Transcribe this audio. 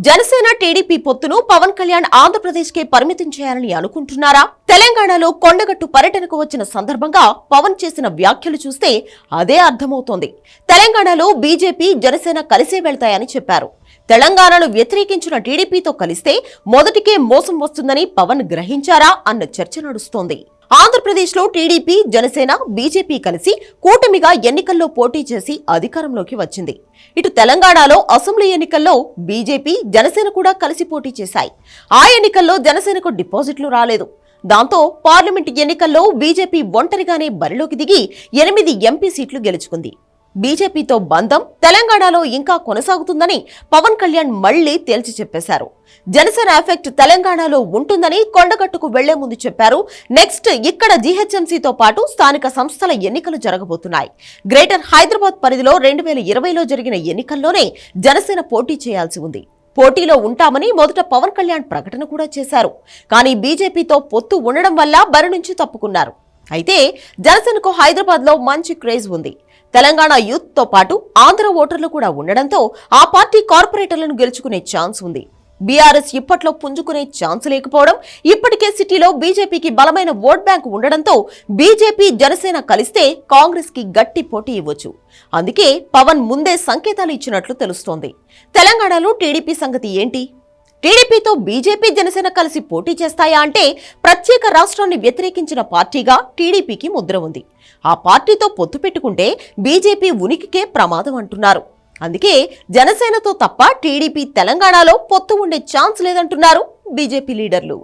Janasena TDP పొత్తును Pawan Kalyan ఆంధ్రప్రదేశ్కే పరిమితం చేయాలని అనుకుంటున్నారా? తెలంగాణలో కొండగట్టు పర్యటనకు వచ్చిన సందర్భంగా పవన్ చేసిన వ్యాఖ్యలు చూస్తే అదే అర్థమవుతోంది. తెలంగాణలో బీజేపీ జనసేన కలిసే వెళ్తాయని చెప్పారు. తెలంగాణను వ్యతిరేకించిన టీడీపీతో కలిస్తే మొదటికే మోసం వస్తుందని పవన్ గ్రహించారా అన్న చర్చ నడుస్తోంది. ఆంధ్రప్రదేశ్లో టీడీపీ జనసేన బీజేపీ కలిసి కూటమిగా ఎన్నికల్లో పోటీ చేసి అధికారంలోకి వచ్చింది. ఇటు తెలంగాణలో అసెంబ్లీ ఎన్నికల్లో బీజేపీ జనసేన కూడా కలిసి పోటీ చేశాయి. ఆ ఎన్నికల్లో జనసేనకు డిపాజిట్లు రాలేదు. దాంతో పార్లమెంట్ ఎన్నికల్లో బీజేపీ ఒంటరిగానే బరిలోకి దిగి 8 ఎంపీ సీట్లు గెలుచుకుంది. బీజేపీతో బంధం తెలంగాణలో ఇంకా కొనసాగుతుందని పవన్ కళ్యాణ్ మళ్లీ తేల్చి చెప్పేశారు. జనసేన ఎఫెక్ట్ తెలంగాణలో ఉంటుందని కొండగట్టుకు వెళ్లే ముందు చెప్పారు. నెక్స్ట్ ఇక్కడ జీహెచ్ఎంసీతో పాటు స్థానిక సంస్థల ఎన్నికలు జరగబోతున్నాయి. గ్రేటర్ హైదరాబాద్ పరిధిలో 2020లో జరిగిన ఎన్నికల్లోనే జనసేన పోటీ చేయాల్సి ఉంది. పోటీలో ఉంటామని మొదట పవన్ కళ్యాణ్ ప్రకటన కూడా చేశారు. కానీ బీజేపీతో పొత్తు ఉండడం వల్ల బరి నుంచి తప్పుకున్నారు. అయితే జనసేనకు హైదరాబాద్ లో మంచి క్రేజ్ ఉంది. తెలంగాణ యూత్ తో పాటు ఆంధ్ర ఓటర్లు కూడా ఉండడంతో ఆ పార్టీ కార్పొరేటర్లను గెలుచుకునే ఛాన్స్ ఉంది. బీఆర్ఎస్ ఇప్పట్లో పుంజుకునే ఛాన్స్ లేకపోవడం, ఇప్పటికే సిటీలో బీజేపీకి బలమైన ఓట్ బ్యాంక్ ఉండడంతో బీజేపీ జనసేన కలిస్తే కాంగ్రెస్ కి గట్టి పోటీ ఇవ్వచ్చు. అందుకే పవన్ ముందే సంకేతాలు ఇచ్చినట్లు తెలుస్తోంది. తెలంగాణలో టీడీపీ సంగతి ఏంటి? టీడీపీతో బీజేపీ జనసేన కలిసి పోటీ చేస్తాయా అంటే ప్రత్యేక రాష్ట్రాన్ని వ్యతిరేకించిన పార్టీగా టీడీపీకి ముద్ర ఉంది. ఆ పార్టీతో పొత్తు పెట్టుకుంటే బీజేపీ ఉనికికే ప్రమాదం అంటున్నారు. అందుకే జనసేనతో తప్ప టీడీపీ తెలంగాణలో పొత్తు ఉండే ఛాన్స్ లేదంటున్నారు బీజేపీ లీడర్లు.